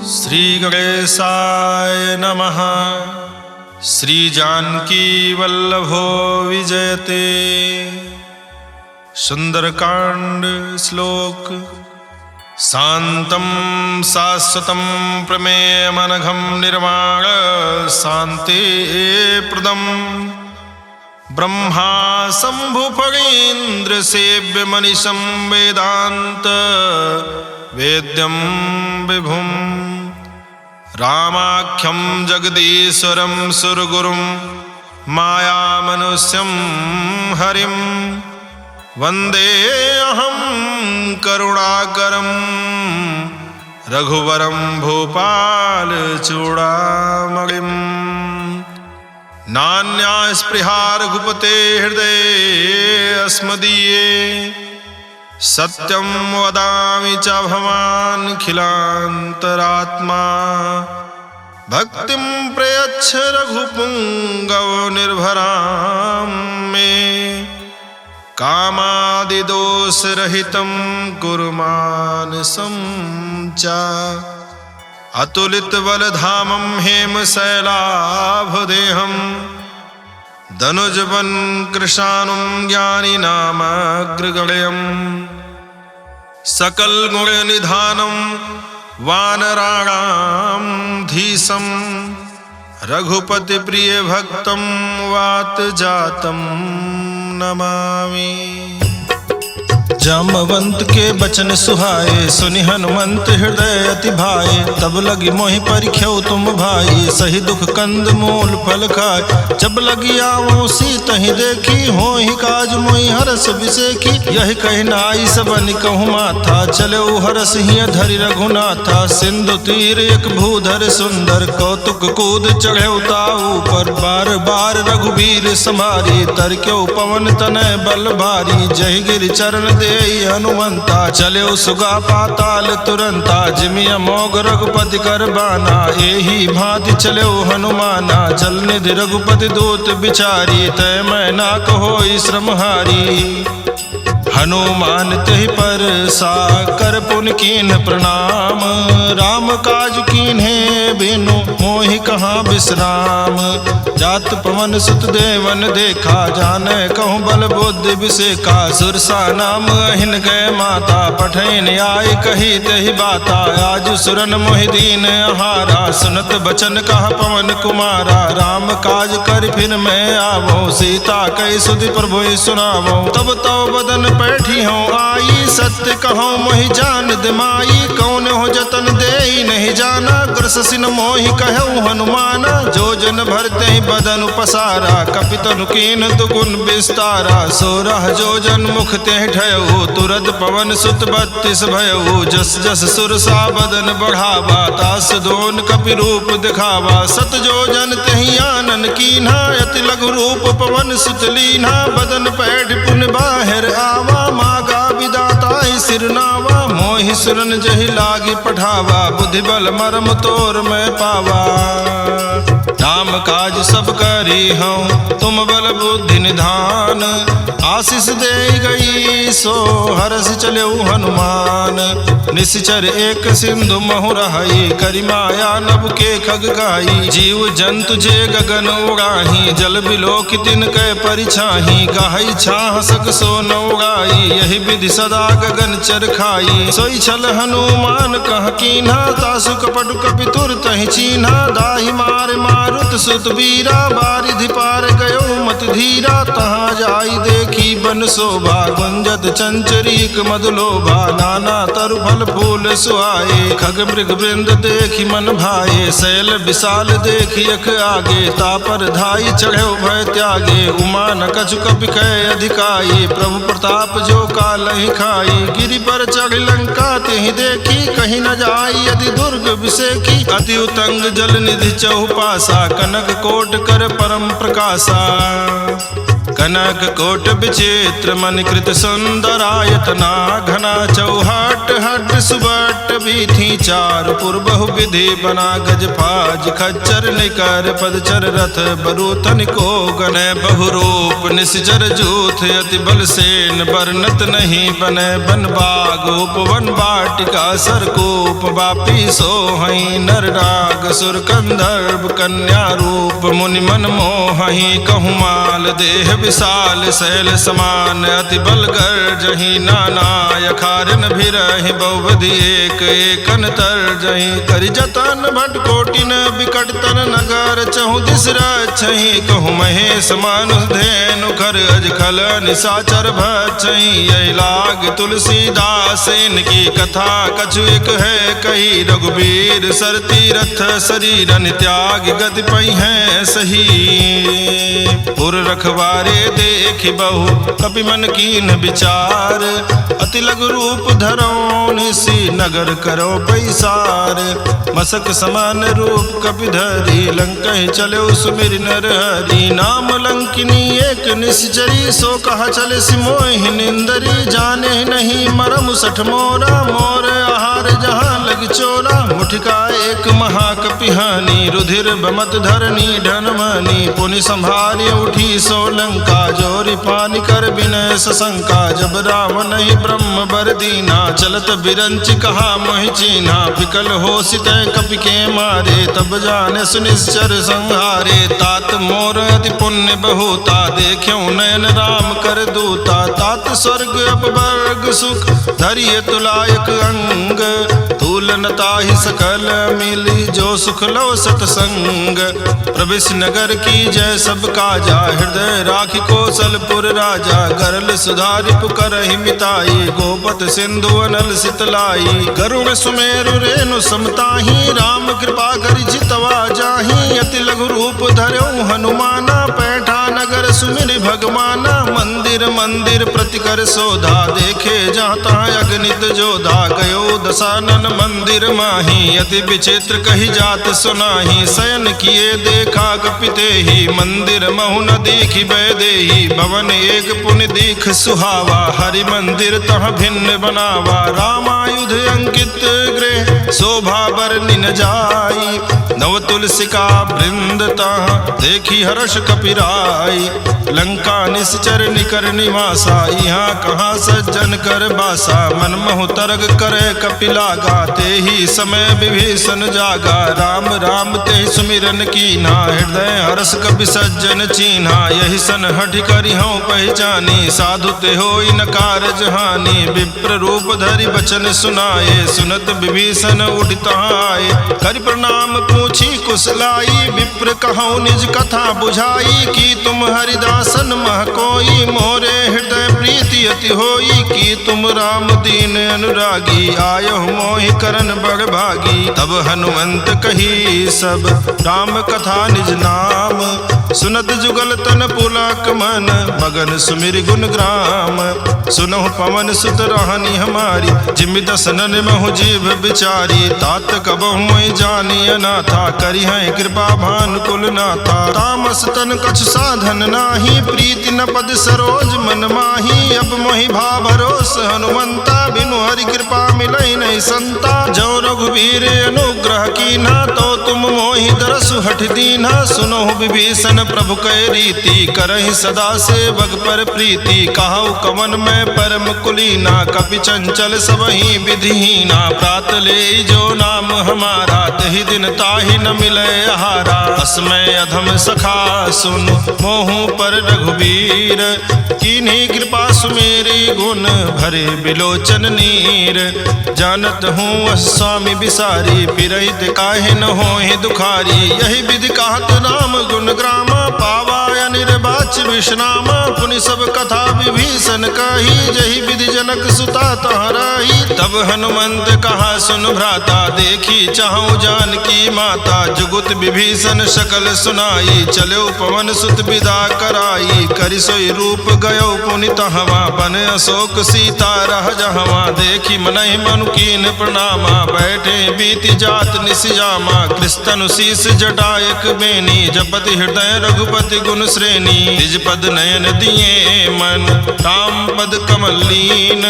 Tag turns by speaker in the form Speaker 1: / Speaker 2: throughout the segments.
Speaker 1: श्री गणेशाय नमः। श्री जानकी वल्लभो विजयते। सुंदरकांड श्लोक। शांतं शाश्वतं प्रमेयमनघं निर्वाण शांति प्रदं ब्रह्मा शंभुफणीन्द्र सेव्य मनीषं वेदांत वेद्यं विभुं रामाख्यं जगदीश्वरं सुरगुरुं मायामनुष्यं हरिं वंदे अहं करुणाकरं रघुवरं भूपालचूडामणिं। नान्या स्पृहा रघुपते हृदये अस्मदीये सत्यं वदामि च भवानखिलान्तरात्मा। भक्तिं प्रयच्छ रघुपुङ्गव निर्भरां मे कामादिदोषरहितं कुरु मानसं च। अतुलितबलधामं हेमशैलाभदेहं धनुजवन् कृशानुं ज्ञानिनामग्रगण्यं सकलगुणनिधानं वानराणां धीशं रघुपतिप्रियभक्तं वातजातं नमामि। जामवंत के बचन सुहाए सुनि हनुमंत हृदय अति भाए। तब लगी मोहि परिख्यौ तुम भाई सही दुख कंद मूल फल खाए। जब लगी आवो सीतहि देखी होहि काज मोहि हरस बिसेखी। यही कहि नाई सबनि कहु माथा चले हरस हिय धरि रघुनाथा। सिंधु तीर एक भूधर सुंदर कौतुक कूद चढ़े ताऊ पर। बार बार रघुबीर समारी तरक्यो पवन तनय बल भारी। जय गिरि चरण दे हनुमंता चले सुगा पाताल तुरंता। जिमि अमोघ रघुपति कर बाना एही भांति चले हनुमाना। जल निधि रघुपति दूत बिचारी तय मैं ना कहो श्रम हारी। हनुमान तहि पर सा कर पुन कीन्ह प्रणाम। राम काज कीन्हे बिनु मोहि कहाँ विश्राम। जात पवन सुत देवन देखा जाने कहूँ बल बुद्धि विसेखा। सुरसा नाम अहिन गए माता पठैन आय कही तहि बाता। आज सुरन मोहि दीन आहारा सुनत बचन कह पवन कुमारा। राम काज कर फिर मैं आवो सीता कई सुधि प्रभु सुनावो। तब तो बदन बैठी हूँ आई सत्य कहूँ मोहि जान दिमाई। कौन हो जतन दे नहीं जाना ग्रसिन मोहि कहूँ हनुमाना। जो जन भरते ही बदन पसारा कपितनु कीन दुगुन विस्तारा। 16 जो जन मुख ते ठयऊ तुरत पवन सुत 32 भयऊ। जस जस सुरसा बदन बढ़ावा तास दोन कपि रूप दिखावा। 7 जो जन तहि आनन कीन्हा अति लघु रूप पवन सुत लीन्हा। बदन पैठ पुन बाहिर आवा मागा विदाता सिरनावा। मोहि सुरन जहि लागी पठावा बुद्धि बल मरम तोर मैं पावा। नाम काज सब करी हूँ तुम बल बुद्धि निधान। आशीष दे गई सो हरस चले हनुमान। निश्चर एक सिंधु महु रहाई करि माया नभ के खग गाई। जीव जंतु जे गगन उड़ाही जल बिलोक तिन कै परिछाही। गाही छाह सक सो न उड़ाई यही विधि सदा गगन चर खाई। सोई छल हनुमान कह कीन्हा तासु कपटु कपि तुर तहि चीन्हा। दाहि मार मारुत सुत बीरा बारिधि पार गयो मत धीरा। तहाँ जाई देखी बन शोभा गुंजत चंचरीक मधुलोभा। नाना तरु फल फूल सुहाए खग मृग वृंद देखी मन भाए। शैल विशाल देखी अख आगे तापर धाई चढ़े भय त्यागे। उमा न कछु कपि कै अधिकाई प्रभु प्रताप जो कालहि खाई। गिरि पर चढ़ लंका तिहि देखी कहीं न जाई यदि दुर्ग विसेखी। अति उतंग जल निधि चहुपासा कनक कोट कर परम प्रकाशा। कनक कोट विचित्र मन कृत सुंदरायतना घना चौहट हट सुबट बीथी चार पूर्व विधि बना गज फाज खच्चर निकर पदचर रथ बरूथन को गने बहुरूप निश्चर जूथ अति बल सेन बरनत नहीं बने बन बाग उपवन वाटिका सरकूप वापी सोहई नर राग सुर कंदर्भ कन्या रूप मुनि मन मोहई कहूमाल देह विशाल शैल समान अति बल गर्जहि नाना यखारन भिरहि बहुविधि एक एकन तरजहि करि जतन भट कोटिन बिकट तन नगर चहु दिस रक्षहि कहु महेश मानुष धेनु खर अजखल निशाचर भक्षहि यही लाग तुलसीदास इनकी कथा कछु एक है कही रघुबीर सर तीरथ शरीरन त्याग गति पई है सही पुर रखवारे देख बहु कपि मन कीन विचार अति लघु रूप धरो निसी नगर करो पैसार मसक समान रूप कपि धरी लंकहि चलो सुमिर नर हरि नाम लंकिनी एक निश्चरी सो कहा चले सिमोहि निंदरी जाने नहीं मरम सठ मोरा मोर आहार जहाँ लग चोरा मुठिका एक महाकपिहानी रुधिर बमत धरनी ढनमनी पुनि संभाली उठी सो लंका जोरी पानी कर विनय सशंका जब रावण ही ब्रह्म बर दीना चलत बिरंच कहा मोहि चीन्हा विकल हो सितय कपि के मारे तब जाने सुनिश्चर संहारे तात मोर अति पुण्य बहुता देख्यो नयन राम कर दूता तात स्वर्ग अपवर्ग सुख धरिय तुलायक अंग तूलनता ही सकल मिली जो सुख लो सतसंग प्रविश नगर की जय सब काजा हृदय राखी कौशलपुर राजा गरल सुधारि पुकरहि मिताई गोपत सिंधु अनल सितलाई गरुड़ सुमेरु रेणु समताही राम कृपा करि जितवा जाही अति लघु रूप धर्यो हनुमाना पैठा नगर सुमिर भगवाना मंदिर मंदिर प्रतिकर सोधा देखे जहाँ तहाँ अगणित जोधा गयो दशानन मंदिर माही अति विचित्र कही जात सुनाही शयन किए देखा कपिते ही मंदिर महु न दीखि बैदेही भवन एक पुण्य दीख सुहावा हरि मंदिर तह भिन्न बनावा रामायुध अंकित गृह शोभा बरनि न जाई नव तुलसिका वृंद तह देखी हर्ष कपिराई लंका निश्चर निकर निवासा यहाँ कहाँ सज्जन कर बासा मन मोह तरग करे कपिलागा ते ही समय विभीषण जागा राम राम ते सुमिरन कीन्हा हृदय हर्ष कपि सज्जन चीन्हा यही सन हठ करि हूँ पहचानी साधु ते होई न कारज हानि विप्र रूप धरि बचन सुनाए सुनत विभीषण उठित आए करि प्रणाम पूछी कुशलाई विप्र कहूँ निज कथा बुझाई कि तुम हरिदासन मह कोई मोरे हृदय प्रीति अति होई कि तुम राम दीन अनुरागी आयो मोहि करन बड़ भागी तब हनुमंत कही सब राम कथा निज नाम सुनत जुगल तन पुलक मन मगन सुमिर गुण ग्राम सुनहु पवन सुत रहनी हमारी जिमि दसनन महु जीव बिचारी तात कबहु मोहि जानी अनाथा करी है कृपा भान कुल नाथा तामस तन कछु साधन नाही प्रीति न पद सरोज मन माही अब मोहि भा भरोस हनुमंता बिनु हरि कृपा मिलई नहीं संता जो रघुवीर अनुग्रह कीन्हा तो तुम मोहि दरसु हठ दीन्हा सुनहु विभीषण प्रभु कै रीति करहि सदा सेवक पर प्रीति कहु कवन में परम कुलीना कपि चंचल सबहि विधिहीना प्रात ले जो नाम हमारा तहि दिन ताहि न मिले आहारा अस्मय अधम सखा सुन मोहु पर रघुवीर कीन्ही कृपा सुमेरी गुण भरे बिलोचन नीर जानत हूँ स्वामी बिसारी फिरहित काहे न होहि दुखारी यही विधि कहत राम गुण ग्रामा पावा निर्वाच विश्रामा पुनि सब कथा विभीषण कही जही विधि जनक सुता तहराही तब हनुमंत कहा सुन भ्राता देखी चाहूँ जानकी माता, जुगुत विभीषण सकल सुनाई, चलो पवन सुत विदा कराई, करि सोई रूप गयो पुनित हवा, बन अशोक सीता रह जहवा, देखी मनहि मनु कीन प्रणामा, बैठे बीति जात निसियामा, कृष्ण शीस जटायक बेनी, जपति हृदय रघुपति गुण श्रेणी, निज पद नयन दिए मन, राम पद कमल लीन,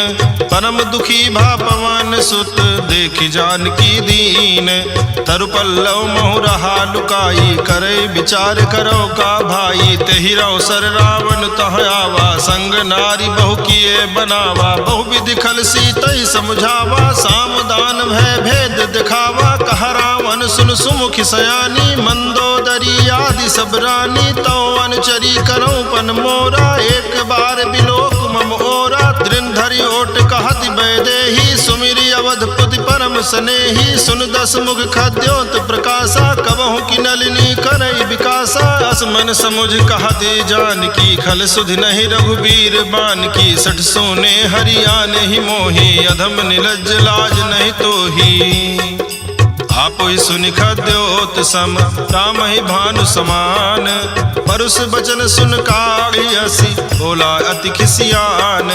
Speaker 1: परम दुखी भा पवन सुत, देखि जानकी दीन, तरु पल्लव महु रहा लुकाई, करे विचार करो का भाई, तेहि अवसर रावण तह आवा, संग नारी बहु किए बनावा, बहु विधि खल सीतई समझावा, साम दान भय भेद दिखावा, कहा रावण सुन सुमुखि सयानी, मंदोदरी आदि सब रानी, तो अनुचरी करो पन मोरा, एक बार बिलोक मम ओरा, दृढ़ धरि ओट कहति वैदेही, सुमिरि अवधपुति परम सनेही, सुन दस मुख खद्योत प्रकाशा, कबहु की नलिनी करई विकासा, असमन समुझ कहते जानकी, खल सुधि नहीं रघुबीर बान की, सठ सोने हरियाण ही मोही, अधम निलज्ज लाज नहीं तोही, आपो ही सुनि खद्योत सम, राम ही भानु समान, परुष बचन सुन काढ़ी हसी, बोला अति खिसियान,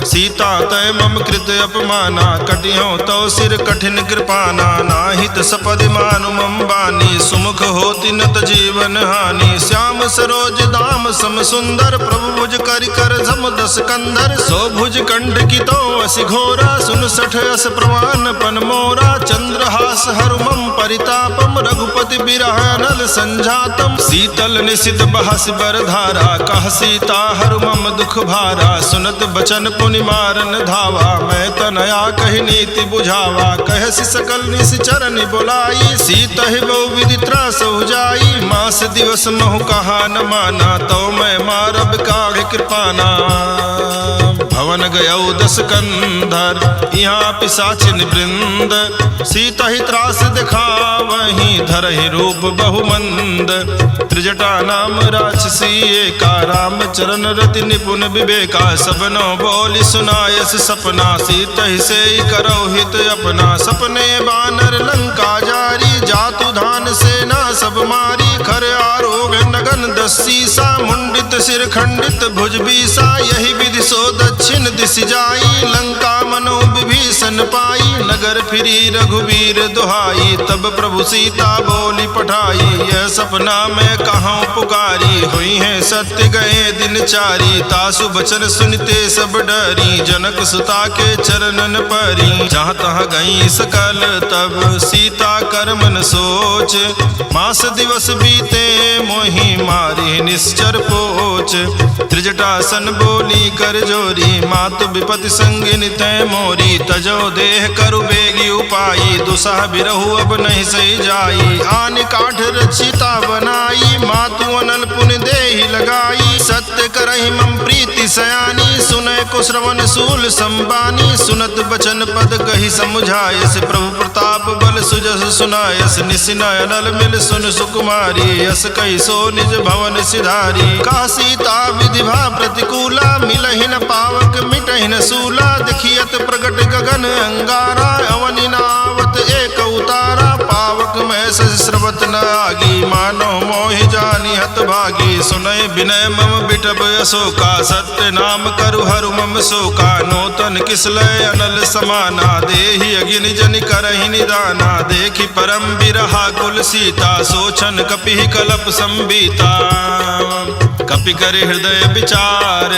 Speaker 1: सीता तय मम कृत अपमाना, कटियो तो सिर कठिन कृपाना, नाहित सपदि मानु मम बानी, सुमुख होति नत जीवन हानि, श्याम सरोज दाम सम सुंदर, प्रभु भुज करि कर झम दस कंधर, सो भुज कंठ की तो असि घोरा, सुन सठ अस प्रवान पन मोरा, चंद्रहास हरु मम परितापम, रघुपति बिरह नल संजातम, शीतल निशित बहस बर धारा, कह सीता हरु मम दुख भारा, सुनत बचन पुनि मारन धावा, मैं तनया कहि नीति बुझावा, कहसि सकल निस चरण बुलाई, सीता ही बहु विधि त्रास जाई, मास दिवस महु कहा न माना, तो मैं मारब काढ़ कृपाना, भवन गयौ दस कंधर, यहाँ पिशाचिन वृंद, सीता ही त्रास दिखावहि, धरहि रूप बहुमंद, त्रिजटा नाम राक्षसी एका, राम चरण रति निपुण विवेका, सबनो बोली सुनायस सपना, सीता ही से करो हित अपना, सपने बानर लंका जारी, जातु धान सेना सब मारी, खर आरोग नगन दस सीसा, मुंडित सिर खंडित भुज बीसा, यही विधि सो दक्षिण दिश जाई, लंका मनो विभीषण पाई, नगर फिरी रघुवीर दुहाई, तब प्रभु सीता बोली पठाई, यह सपना मैं कहाँ पुकारी, हुई है सत्य गए दिन चारी, तासु बचन सुनते सब डरी, जनक सुता के चरणन परी, जहाँ तहाँ गई सकल तब सीता कर मन सोच, मास दिवस बीते मोहि मारी निश्चर पोच, त्रिजटासन बोली कर जोरी, मातु विपति संगिन तय मोरी, तजो देह करु बेगी उपाई, दुसह बिरहु अब नहीं सही जाई, आन काठ रचिता बनाई, मातु अनल पुनि देहि लगाई, सत्य करहि मम प्रीति सयानी, सुनय को श्रवण सूल संबानी, सुनत बचन पद कहि समुझायस, प्रभु प्रताप बल सुजस सुनायस, निसिनय अनल मिल सुन सुकुमारी, यस कहि सो निज भवन सिधारी, का सीता विधि भा प्रतिकूला, मिलहि न पावक मिटहि न सूला, देखियत प्रगट गगन अंगारा, अवनि नावत एक उतारा, पावक में श्रवत न आगी, मानो मोहि जानी हत भागी, सुनय विनय मम बिटब अशोका, सत्य नाम करु हरु मम शोका, नूतन किसलय अनल समाना, देहि अगिन जनि करहि निदाना, देखि परम बिरहा कुल सीता, सोचन कपि कलप संबीता, कपि कर हृदय विचार,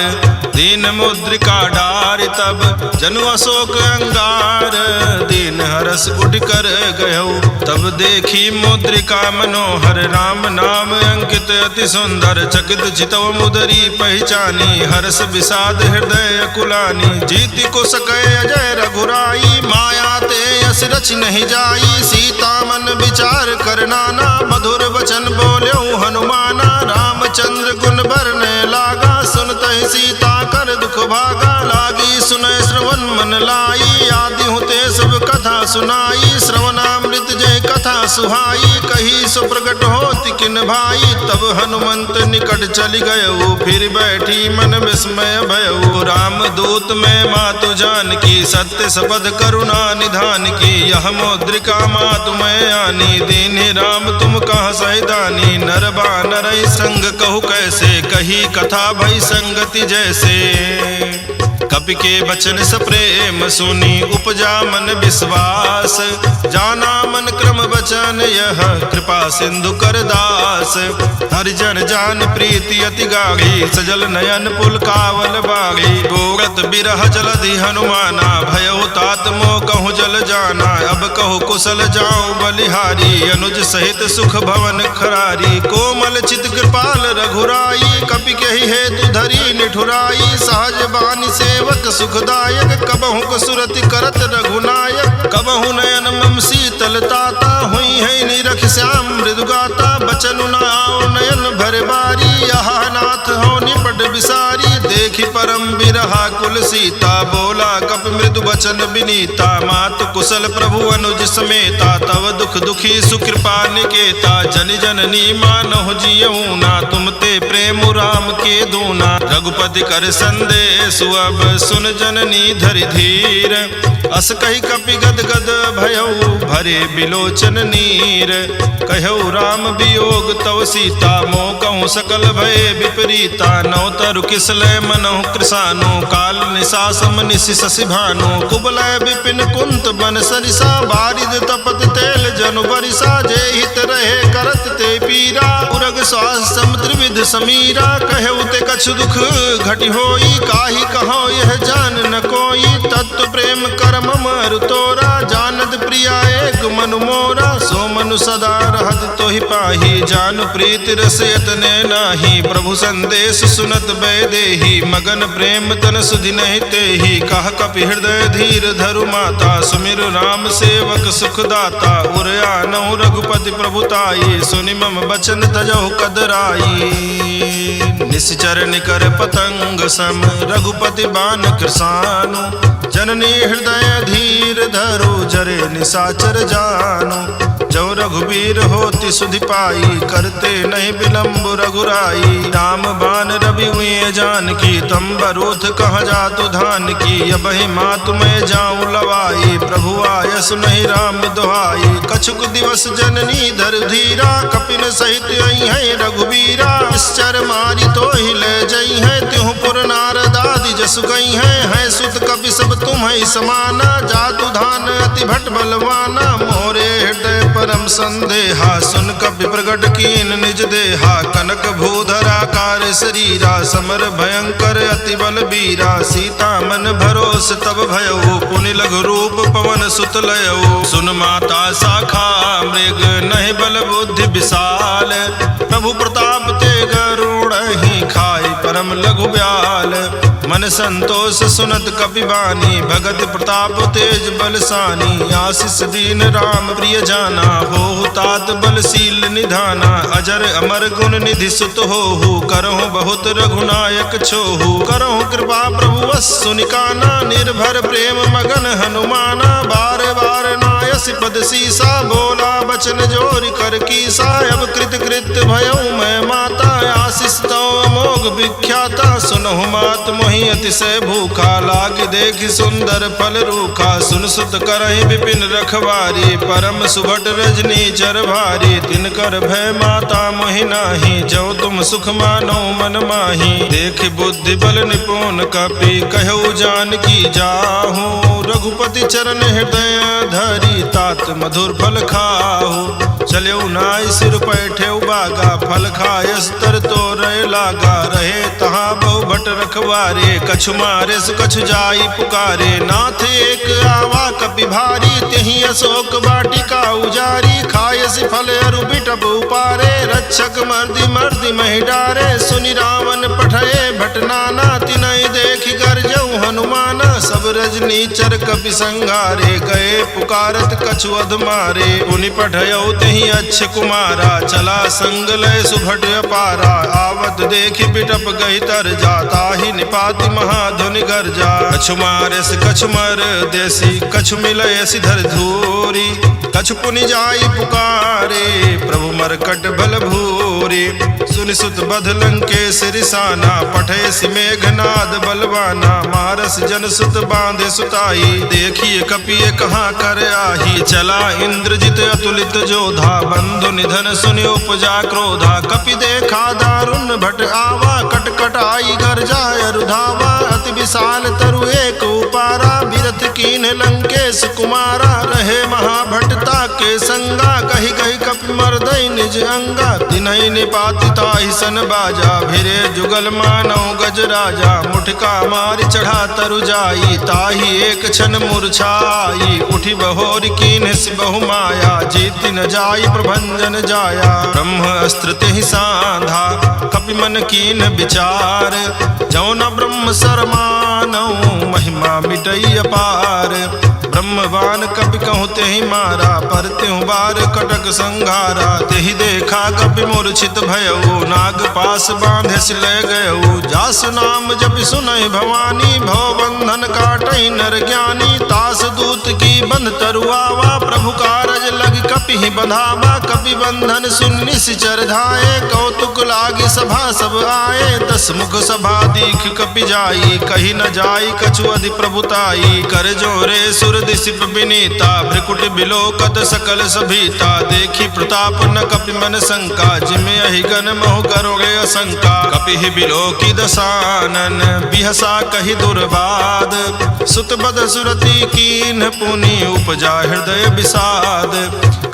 Speaker 1: दीन मुद्रिका डारि, तब जनु अशोक अंगार, दीन हरस उठ कर गयो, तब देखी मुद्रिका मनोहर, राम नाम अंकित अति सुंदर, चकित चितव मुदरी पहचानी, हर्ष विषाद हृदय अकुलानी, जीति को सकै अजय रघुराई, माया ते यस रच नहीं जाई, सीता मन विचार कर नाना, मधुर वचन बोल्यो हनुमाना, रामचंद्र गुण बरने लागा, सुनत ही सीता कर दुख भागा, लागी सुनय श्रवण मन लाई, आदि होते सब कथा सुनाई, श्रवणामृत जय कथा सुहाई, कही सो प्रगट होति किन भाई। तब हनुमंत निकट चली गयऊ, फिर बैठी मन विस्मय भयऊ। राम दूत में मातु जान की, सत्य सबद करुणा निधान की। यह मौद्रिका मातु मैं आनी, दीन्हि राम तुम कहाँ सैदानी। नर बानर संग कहु कैसे, कही कथा भई संगति जैसे। कपि के बचन सप्रेम सुनी, उपजा मन विश्वास। जाना मन क्रम बचन यह, कृपा सिंधु कर दास। हरिजन जान प्रीति अति गाढ़ी, सजल नयन पुलकावल बागी। बोरत बिरह जलधि हनुमाना, भयो तात मोह कहूँ जल जाना। अब कहु कुशल जाऊं बलिहारी, अनुज सहित सुख भवन खरारी। कोमल चित कृपाल रघुराई, कपि कहि हेतु धरी निठुराई। सहज बानी सेवक सुखदायक, कबहु कसुरति करत रघुनायक। कबहु नयन मम शीतल ताता, हुई है निरख श्याम मृदुगाता। बचनु न आओ नयन भर बारी, यहाँ नाथ हो निपट विसारी। देखि परम बिरहा कुल सीता, बोला कपि मृदु बचन विनीता। मातु कुशल प्रभु अनुज समेता, तव दुख दुखी सुकृपा निकेता। जनि जननी मानहु जियऊ ना, तुम ते प्रेम राम के दूना। रघुपति कर संदेश अब सुन जननी धरि धीर। अस कही कपि गद गद भयऊ, भरे बिलोचन नीर। कहऊ राम वियोग तव सीता, मोह कहूँ सकल भय विपरीता। नौ तरु किसलय मनहु कृसानु, काल निशा सम निशि शशि भानु। कुबलय विपिन कुंत बन सरिसा, बारिद तपत तेल जनु बरिसा। जे हित रहे करत ते पीरा, उरग श्वास समुद्र विध समीरा। कहऊ ते कछु दुख घटि होई, काहि कहो यह जान न कोई। तत्व प्रेम करम मरु तोरा, जानत प्रिया एक मनु मोरा। सो मनु सदा रहत तोहि पाही, जानु प्रीति रस यतने नाही। प्रभु संदेश सुनत बैदेही, मगन प्रेम तन सुधि नहीं तेहि। कह कपि हृदय धीर धरु माता, सुमिरु राम सेवक सुखदाता। उरयानहु रघुपति प्रभुताई, सुनि मम बचन तजहु कदराई। निश्चर निकर पतंग सम, रघुपति बान कृसानु। जननी हृदय धीर धरो, जरे निशाचर जानो। जो रघुबीर होति सुधि पाई, करते नहीं विलम्ब रघुराई। राम बान रवि हुए जान की, तम बरूथ कह जातु धान की। अबहि मातु मैं जाऊं लवाई, प्रभु आयस नहीं राम दुहाई। कछुक दिवस जननी धर धीरा, कपिन सहित आई है रघुबीरा। निश्चर मारी तो हिले जई है, त्यों पुर नारद आदि जसु गई है। सुत कपि सब तुम है समाना, जातु धान अति भट बलवाना। मोरे हृदय परम संदेहा, सुन कपि प्रगट कीन निज देहा। कनक भूधरा कार शरीरा, समर भयंकर अति बल बीरा। सीता मन भरोस तब भयऊ, पुनि लघु रूप पवन सुत लयऊ। सुन माता शाखा मृग, नहीं बल बुद्धि विशाल। प्रभु प्रताप ते गरुड़ ही, खाई परम लघु ब्याल। मन संतोष सुनत कपि बानी, भगत प्रताप तेज बलसानी। आशीष दीन राम प्रिय जाना, हो तात बलशील निधाना। अजर अमर गुण निधि सुत होहु, करहु बहुत रघुनायक छोहु। करहु कृपा प्रभु वस सुनिकाना, निर्भर प्रेम मगन हनुमाना। बार बार नायस पद सीसा, बोला बचन जोरि कर कीसा। अब कृत कृत भयऊ मैं माता, आशीष तो अमोघ विख्याता। सुनहु मात मोहि अतिशय भूखा, लाग देखि सुंदर फल रूखा। सुन सुत करहि विपिन रखवारी, परम सुभट रजनी चर भारी। तिनकर भय माता मोहि नाही, जो तुम सुख मानो मन माही। देख बुद्धि बल निपुण कपि, कहु जानकी जाहू। रघुपति चरण हृदय धरी, तात मधुर फल खाहू। चलेऊ नाई सिर पैठे बागा, फल खायस तर तो रहे लागा। रहे तहाँ बहु भट रखवारे, कछु मारे सु कछु जाई पुकारे। नाथ एक आवा कपि भारी, तेहि अशोक वाटिका उजारी। खायस फल अरु बिटप उपारे, रक्षक मर्दि मर्दि महि डारे। सुनि रावण पठये भट नाना, तिनहि देखि गरजऊ हनुमाना। सब रजनी चर कपि संघारे, गए पुकारत कछु अध मारे। पुनि पठयऊ तेहि अच्छ कुमारा, चला संग लय सुभट अपारा। आवत देखि बिटप गहि तर जा, ताहि निपाति महाधुनि गर्जा। कछु मारे से कछु मर देसी, कछु मिलय सिधर धूरी। कछु पुनि जाई पुकारे, प्रभु मरकट भल भूरे। सुनि सुत बध लंकेश रिसाना, पठे सि मेघनाद बलवाना। मारस जन सुत बांधे सुताई, देखिए कपिए कहाँ कर आही। चला इंद्रजित अतुलित जोधा, बंधु निधन सुनि उपजा क्रोधा। कपि देखा दारुण भट आवा, कटकट आई गर्जाय रुधावा। अति विशाल तरु एक उपारा, बिरथ कीन लंकेश कुमारा। रहे महाभटता के संगा, कही कही कपि मर्दई निज अंगा। तिन्हि निपाति ताहि सन बाजा, भिरे जुगल मानव गज राजा। मुठका मारि चढ़ा तरु जाई, ताहि एक क्षण मूर्छाई। उठि बहोर कीन बहु माया, जीति न जाई प्रभंजन जाया। ब्रह्म अस्त्र तेहि साधा, कपि मन कीन विचार। जौन ब्रह्म सरमानौ, महिमा मिटई अपार। ब्रह्मवान कपि कहूँ तेहि मारा, पर त्यों बार कटक संघारा। तेहि देखा कपि मूर्छित भयऊ, नाग पास बांधे सिलय गयऊ। जासु नाम जपि सुनहि भवानी, भव बंधन काटई नर ज्ञानी। तास दूत की बंध तरुआवा, प्रभु कारज लग कपि ही बंधावा। कपि बंधन सुन निश्चर धाये, कौतुक लागी सभा सब आए। 10 मुख सभा दीख कपि जाई, कही न जाई कछु अधि प्रभुताई। कर जोरे सुर दिसिप विनीता, भ्रिकुट बिलोकत सकल सभीता। देखी प्रताप न कपि मन शंका, जिमे अहिगन मोह करोगे असंका। कपि ही बिलोकी दसानन, बिहसा कही दुर्बाद। सुत बद सुरति कीन्ह पुनि, उपजा हृदय विषाद।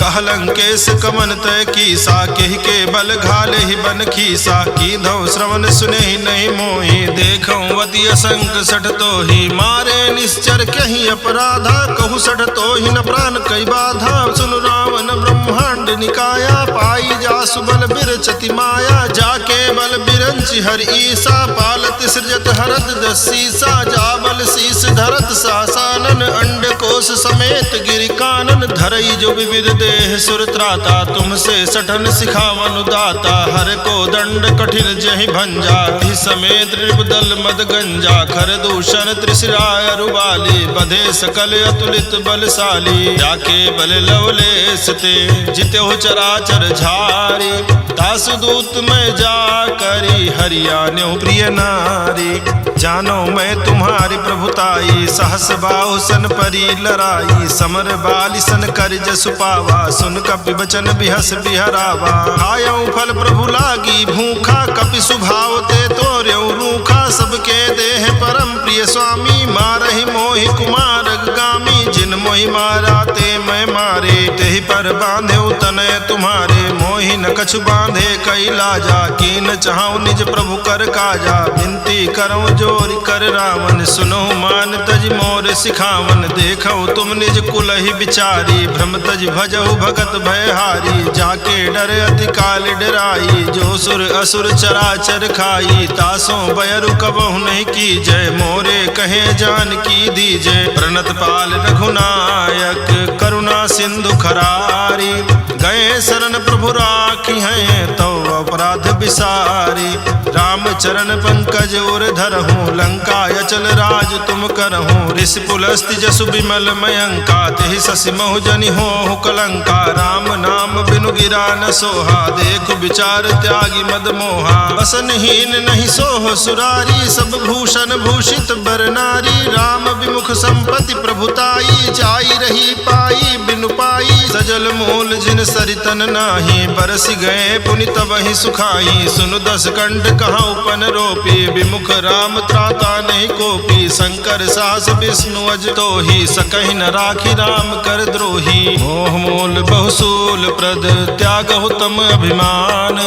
Speaker 1: कह लंकेश कमन तय कीसा, केहि के बल घाले ही बन खीसा। कीधौ श्रवण सुने ही नहीं मोहि, देखऊं अति असंक सठ तोहि। मारे निश्चर कहीं अपराधा, कहु सठ तोहि न प्राण कई बाधा। सुन रावण ब्रह्मांड निकाया, पाई जासु बल बिरचति माया। जाके बल बिरंचि हर ईसा, पालत सृजत हरत 10 सीसा। जा बल शीस धरत सासानन, अंड कोश समेत गिरि कानन। धरई जो विविध देह सुर त्राता, तुमसे सठन सिखावन दाता। हर को दंड कठिन जहि भंजा, हि समेत नृपदल मद गंजा। खर दूषण त्रिशिराय रुबाली, बधे सकल अतुलित बलशाली। जाके बल लवलेश ते, जित्यो चराचर झारी। तासु दूत में जा करी, हरियाण्यो प्रिय नारी। जानो मैं तुम्हारी प्रभुताई, सहस बाहु सन परी लराई। समर बाली सन कर जसु पावा, सुन कपि बचन बिहस बिहरावा। खायऊ फल प्रभु लागी भूखा, कपि सुभाव ते तोर्यऊ रूखा। सबके देह परम प्रिय स्वामी, मारहि मोहि कुमार गामी। जिन मोहि मारा ते मैं मारे, तेहि पर बांधे तनय तुम्हारे। मोहि न कछु बांधे कई लाजा, कीन चाहूं निज प्रभु कर काजा। विनती करऊं जोरि कर रावण, सुनो मान तज मोर सिखावन। देखो तुम निज कुल ही विचारी, भ्रम तज भजहु भगत भयहारी। जाके डर अति काल डराई, जो सुर असुर चराचर खाई। तासों बयरु कबहु नहीं की जय, मोरे कहे जान की दीजय। प्रणत पाल रघुनायक, करुणा सिंधु खरारी। गए शरण प्रभु राखी हैं, तो अपराध विसारी। राम चरण पंकज उर धरहूँ, लंका अचल राज तुम करहूँ। ऋषि पुलस्ति जसु विमल मयंका, तेहि शशि महु जनि होहु कलंका। राम नाम बिनु गिरा न सोहा, देखु विचार त्यागी मद मोहा। बसनहीन नहीं सोह सुरारी, सब भूषण भूषित बर नारी। राम विमुख संपत्ति प्रभुताई, जाई रही पाई बिनु पाई। सजल मूल जिन सरितन नाही, बरस गए पुनि तबहि सुखाई। सुनु 10 कंठ कहाँ उपन रोपी, विमुख राम त्राता नहीं कोपी। शंकर सास विष्णु अज तोहि, सकहि न राखी राम कर द्रोही। मोह मूल बहुसूल प्रद, त्यागहु तम अभिमान।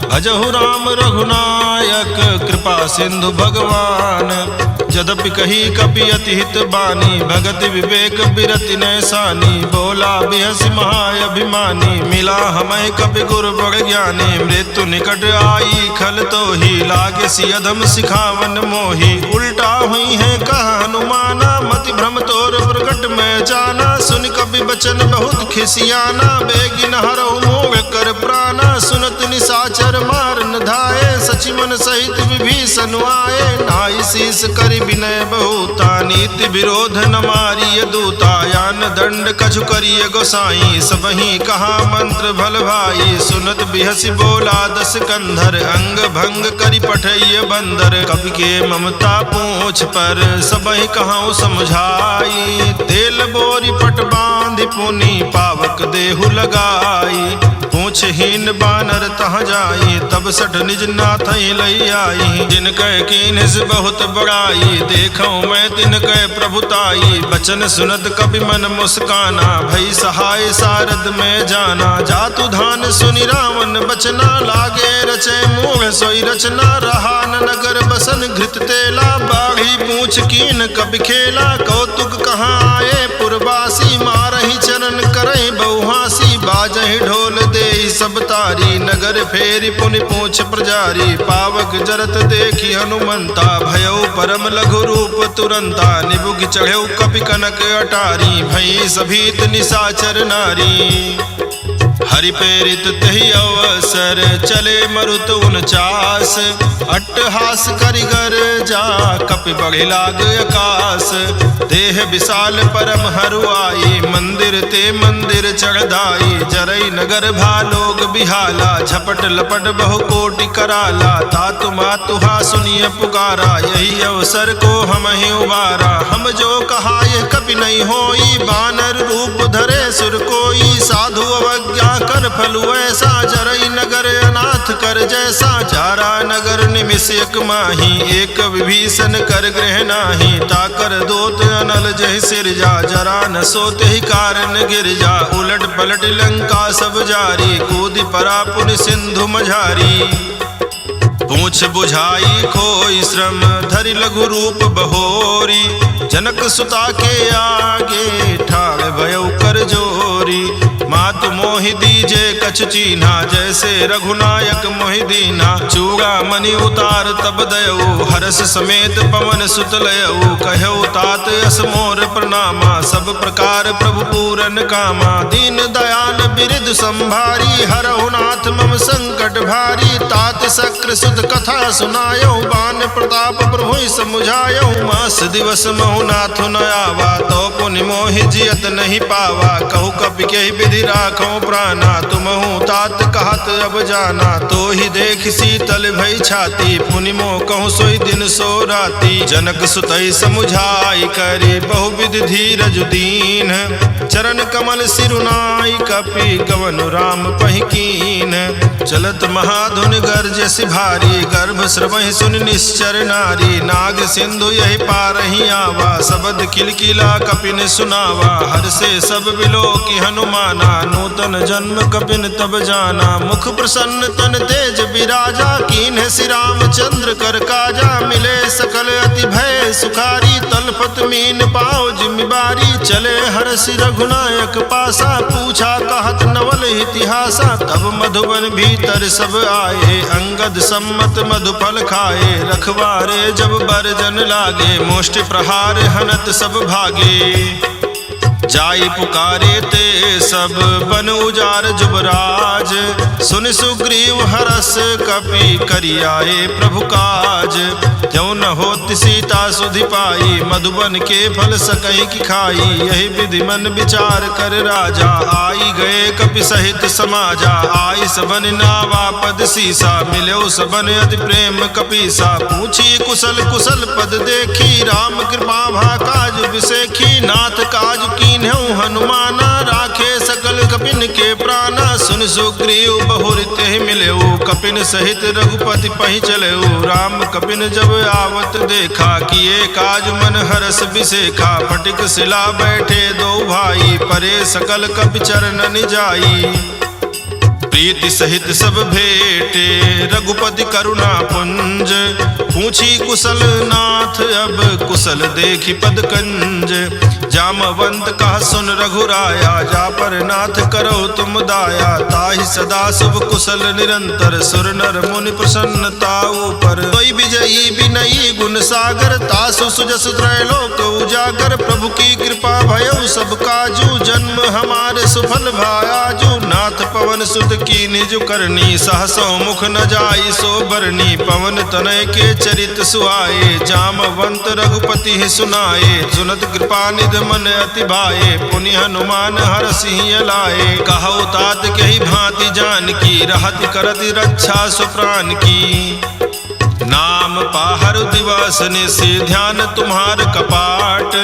Speaker 1: भजहु राम रघुनायक, कृपा सिंधु भगवान। यद्यपि कही कपि अति हित बानी, भगति विवेक बिरति नैसानी। बोला बिहसि महाअभिमानी, मिला हमें कपि गुरु बड़ ज्ञानी। मृत्यु निकट आई खल तोहि, लागे सि अधम सिखावन मोहि। उल्टा हुई है कह हनुमाना, मति भ्रम तोर प्रगट में जाना। सुन कपि बचन बहुत खिसियाना, बेगिन हरहु मोह कर प्राणा। सुनत निशाचर मार न धाये, सचि पवन सहित विभीषण आए, नाई शीस करि विनय बहुता, नीति विरोध न मारिय दूता, यान दंड कछु करिय गोसाई, सबहि कहा मंत्र भल भाई, सुनत बिहसि बोला दस कंधर, अंग भंग करि पठैय बंदर, कवि के ममता पूछ पर सबहि कहूँ समझाई, तेल बोरी पट बांधि पुनि पावक देहु लगाई, पूछहीन बानर तह जाई, तब सठ निज नाथ लई आई, जिनकै कीन्ह बहुत बड़ाई, देखो मैं तिनकै प्रभुताई, बचन सुनत कपि मन मुस्काना, भई सहाय सारद में जाना, जातु धान सुनि रावण बचना, लागे रचे मूढ़ सोई रचना, रहा न नगर बसन घृत तेला, बाढ़ी पूछ कीन कपि खेला, कौतुक कहाँ आए पुरवासी, मारहि चरण करहि बहुहासी, बाजहि ढोल देहि सब तारी, नगर फेरि पुनि पूछ प्रजारी, पावक जरत देखि हनुमंता, भयउ परम लघु रूप तुरंता, निबुघ चढ़ेउ कपि कनक अटारी, भई सभीत निशाचर नारी, हरि प्रेरित तहि अवसर, चले मरुत 49, अट्टहास करिगर जा, कपि बढ़ि लाग आकाश, देह विशाल परम हरुआई, मंदिर ते मंदिर चढ़दाई, जरई नगर भालोग बिहाला, झपट लपट बहु कोटि कराला, तातु मातुहा सुनिय पुकारा, यही अवसर को हम ही उबारा, हम जो कहा यह कपि नहीं होई, बानर रूप धरे सुर कोई, साधु अवज्ञा कर फलु ऐसा, जरई नगर अनाथ कर जैसा, चारा नगर निमिष एक माही, एक विभीषण कर गृह नाही, ताकर दोत अनल जहि सिरजा, जरा न सोते ही कारण गिर जा, उलट पलट लंका सब जारी, कूदि परा पुनि सिंधु मझारी, पूछ बुझाई खोई श्रम, धरि लघु रूप बहोरी, जनक सुता के आगे ठाड़ भयउ कर जोरी, मातु मोहि दीजे कछु चीन्हा, जैसे रघुनायक मोहि दीना, चूड़ा मणि उतार तब दयऊ, हरस समेत पवन सुत लयऊ, कहऊ तात अस मोर प्रणामा, सब प्रकार प्रभु पूरन कामा, दीन दयाल बिरिद संभारी, हरहु नाथ मम संकट भारी, तात शक्र सुत कथा सुनायऊ, बान प्रताप प्रभु समुझायऊ, मास दिवस महु नाथु न आवा, तो पुनि मोहि जियत नहीं पावा, कहु कपि के विधि राखो प्राणा, तुमहु तात कहत अब जाना, तो ही देख शीतल भई छाती, पुनि मोह कहूँ सोई दिन सो राती, जनक सुतई समुझाई करी, बहुविध धीरज दीन, चरण कमल सिरुनाई, कपि कवनु राम पहिकीन, चलत महाधुन गर्जस भारी, गर्भ श्रवहि सुनि निश्चर नारी, नाग सिंधु यही पारहि आवा, शबद किलकिला कपिन सुनावा, हर से सब बिलोकि हनुमाना, नूतन जन्म कपिन तब जाना, मुख प्रसन्न तन तेज विराजा, कीन्ह श्री रामचंद्र कर काजा, मिले सकल अति भय सुखारी, तलपत मीन पाओ जिम्मेवारी, चले हर्षि रघुनायक पासा, पूछा कहत नवल इतिहासा, तब मधुबन भीतर सब आए, अंगद सम्मत मधुफल खाए, रखवारे जब बरजन लागे, मुष्टि प्रहार हनत सब भागे, जाई पुकारे ते सब बन उजार जुबराज, सुन सुग्रीव हरस कपि करियाए प्रभु काज, त्यों न होति सीता सुधि पाई, मधुबन के फल सकई की खाई, यही विधि मन विचार कर राजा, आई गए कपि सहित समाजा, आई सबन नावा पद सीसा, मिलो सबन अति प्रेम कपीसा, पूछी कुशल कुशल पद देखी, राम कृपा भा काज विसेखी, नाथ काज कीन्हु हनुमाना, राखे सकल कपिन के प्राणा, सुन सुग्रीव बहुर तेहि मिलेऊ, कपिन सहित रघुपति पहि चलेऊ, राम कपिन जब आवत देखा, किए काज मन हरस बिसेखा, फटिक शिला बैठे दो भाई, परे सकल कपि चरण जाई, प्रीति सहित सब भेटे रघुपति करुणा पुंज, पूछी कुशल नाथ अब कुशल देखी पद कंज, जामवंत कहा सुन रघुराया, जा पर नाथ करो तुम दाया, ताहि सदा शुभ कुशल निरंतर, सुर नर मुनि प्रसन्नता ऊपर, कोई विजयी विनयी गुण सागर, तासु सुजस त्रैलोक उजागर, प्रभु की कृपा भयउ सब काजू, जन्म हमारे सुफल भायाजू, नाथ पवन सुत की निज करनी, सहसो मुख न जाई सो बरनी, पवन तनय के चरित सुहाए, जामवंत रघुपति ही सुनाए, सुनत कृपा निध मन अति भाए, पुनि हनुमान हरषि लाए, कहु तात कही भांति जान की, रहति करति रक्षा सुप्राण की, नाम पाहर दिवस निशि ध्यान तुम्हार कपाट,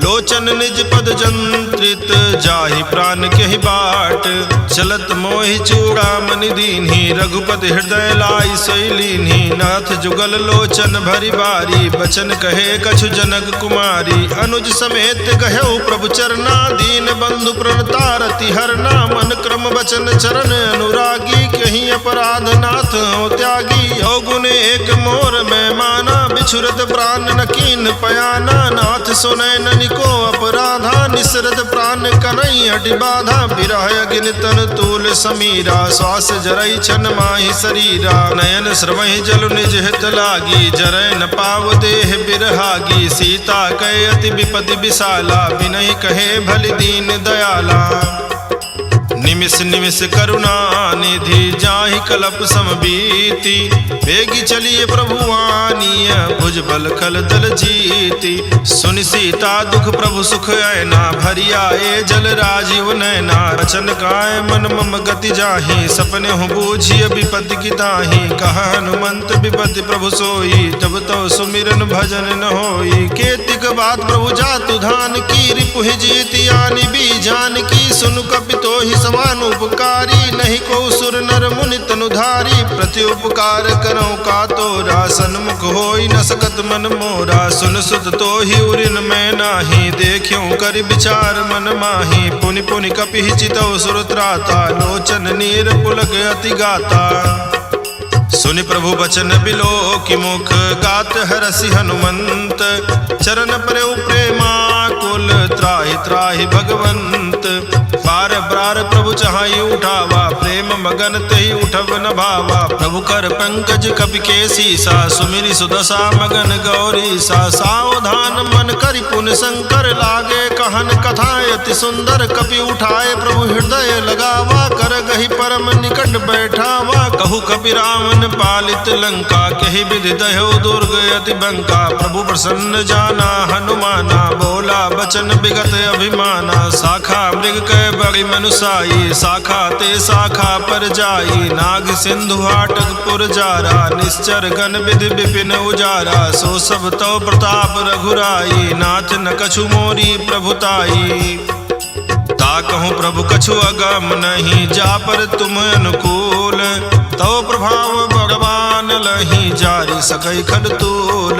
Speaker 1: लोचन निज पद जंत्रित जाहि प्राण केहि बाट, चलत मोहि चूड़ामणि दीन्हि, रघुपति हृदय लाई सोई लीन्हि, नाथ जुगल लोचन भरि बारी, बचन कहे कछु जनक कुमारी, अनुज समेत कहऊ प्रभु चरना, दीन बंधु प्रणतारति हरना, मन क्रम बचन चरण अनुरागी, कहीं अपराध नाथ हो त्यागी, अवगुण एक मोर में माना, बिछुरत प्राण न कीन पयाना, नाथ सुनय ननिको अपराधा, निसरत प्राण कनई हटि बाधा, बिरह अग्नि तन तूल समीरा, श्वास जरई छन माहि शरीरा, नयन स्रवहि जल निज हित लागी, जरय न पाव देह बिरहागी, सीता कहे अति विपति विशाला, बिनहि कहे भलि दीन दयाला, निमिष निमिष करुणा निधि जाहि कलप समबीति, बेगी चलिए प्रभु आनीय भुज बल खल दल जीति, सुनि सीता दुख प्रभु सुख ऐना, भरि आए जल राजीव नैना, रचन काय मन मम गति जाहि, सपने हो बूझिय विपत्ति की ताहि, कहा हनुमंत विपत्ति प्रभु सोई, तब तो सुमिरन भजन न होई, केतिक बात प्रभु जातु धान की, रिपु जीति आनि बीजान की, सुनु कपितो ही समान उपकारी, नहीं को सुर नर मुनि तनुधारी, प्रति उपकार करो का तोरा, सन्मुख होई न सकत मन मोरा, सुन सुत तो ही उरिन मैं नाही, देखियो कर विचार मन माही, पुनि पुनि कपि चितौ सुर त्राता, लोचन नीर पुलक अति गाता, सुनि प्रभु बचन बिलो की मुख, गात हरषि हनुमंत, चरण प्रभु प्रेमाकुल, त्राहि त्राहि भगवंत, बार बार प्रभु चाहि उठावा, प्रेम मगन तहि उठब न भावा, प्रभु कर पंकज कपि के सीसा, सुमिरि सुदशा मगन गौरी सा, सावधान मन करि पुन शंकर, लागे कहन कथा अति सुंदर, कपि उठाए प्रभु हृदय लगावा, कर गहि परम निकट बैठावा, कहु कपि रावण पालित लंका, कहि विधि दह्यो दुर्ग अति बंका, प्रभु प्रसन्न जाना हनुमाना, बोला बचन विगत अभिमाना, शाखा मृग कह बड़ी मनुसाई, शाखा ते शाखा पर जाई, नाग सिंधु हाटक पुर जारा, निश्चर गण विधि विपिन उजारा, सो सब तो प्रताप रघुराई, नाथ न कछु मोरी प्रभुताई, ताकहु प्रभु कछु अगम नहीं, जा पर तुम अनुकूल, तो प्रभाव भगवान लही, जारी सकै खडतूल,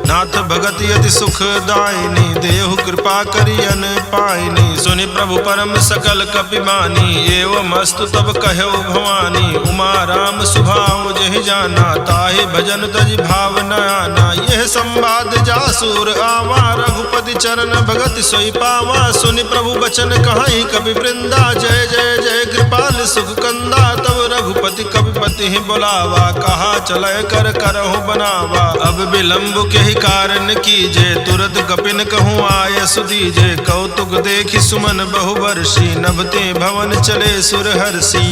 Speaker 1: नाथ भगति अति सुख दायिनी, देहु कृपा करियन पायनी, सुनि प्रभु परम सकल कपि मानी, एवं अस्तु तब कहौ भवानी, उमा राम सुभाव जहि जाना, ताहि भजन तज भाव न आना, यह संवाद जासुर आवा, रघुपति चरण भगति सोई पावा, सुनि प्रभु बचन कहाई कवि वृंदा, जय जय जय कृपाल सुख कंदा, तब रघुपति कविपति ही बुलावा, कहा चलय कर करहु बनावा, अब विलंब के ही कारण कीजे, तुरत कपिन कहूँ आय सुदीजे, कौतुक देखि सुमन बहुवर्षी, नभते भवन चले सुरहर्षि,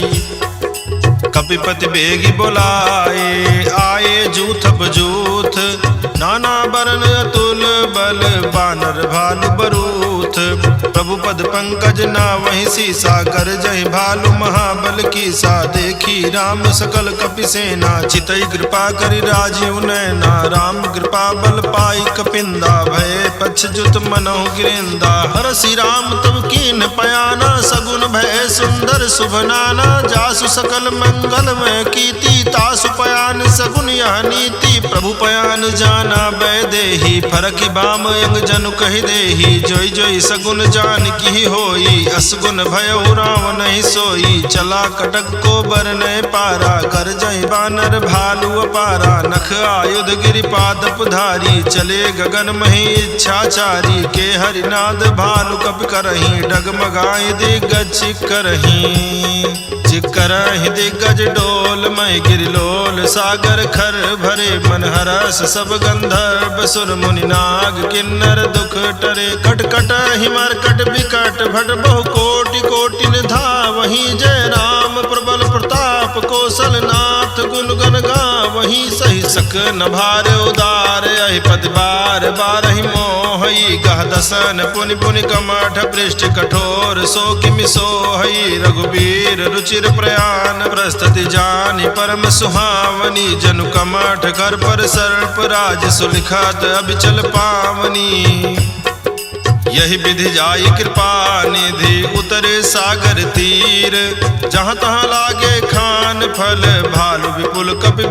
Speaker 1: कपिपति बेगी बोलाए, आए जूथ बजूथ, नाना बरन अतुल बल, बानर भालु बरूथ, प्रभु पद पंकज ना वही सीसा, कर जय भालु महाबल कीसा, देखी राम सकल कपि सेना, चितई कृपा करि राजीव नैना, राम कृपा बल पाई कपिंदा, भय पक्ष जुत मनहु गिरिंदा, हरषि राम तब कीन पयाना, सगुन भय सुंदर शुभ नाना, जासु सकल मंगल में कीति, तासु पयान सगुन यह नीति, प्रभु पयान जाना बैदेही, फरकि बाम अंग जनु कहि देही, जोई जोई सगुन जान की होई, असगुन भयउ राम नहीं सोई, चला कटक को बरनय पारा, कर जय बानर भालु अपारा, नख आयुध गिरिपादप धारी, चले गगन मही इच्छाचारी, के हरिनाद भालु कपि करही, डगमगाई दिग्गज करही, चिकरहि दिग्गज डोल मय गिरिलोल, सागर खर भरे मन हरस, सब गंधर्व सुर मुनि नाग, किन्नर दुख टरे, कटकट हिमर कट विकट भट, बहु कोटि कोटि निधा, वहीं जय राम प्रबल कौशलनाथ गुण गण गा वहीं सही सक न भार उदार अहि पद बार बारहि मोहई गह दसन पुनि पुनि कमठ पृष्ठ कठोर सो किमि सोहई रघुबीर रुचिर प्रयाण प्रस्तुति जानि परम सुहावनी जनु कमठ कर पर सर्प राज सुलिखत अबिचल पावनी यही विधि जाई कृपा निधि उतरे सागर तीर जहाँ तहाँ लागे खान फल भालु विपुल कपि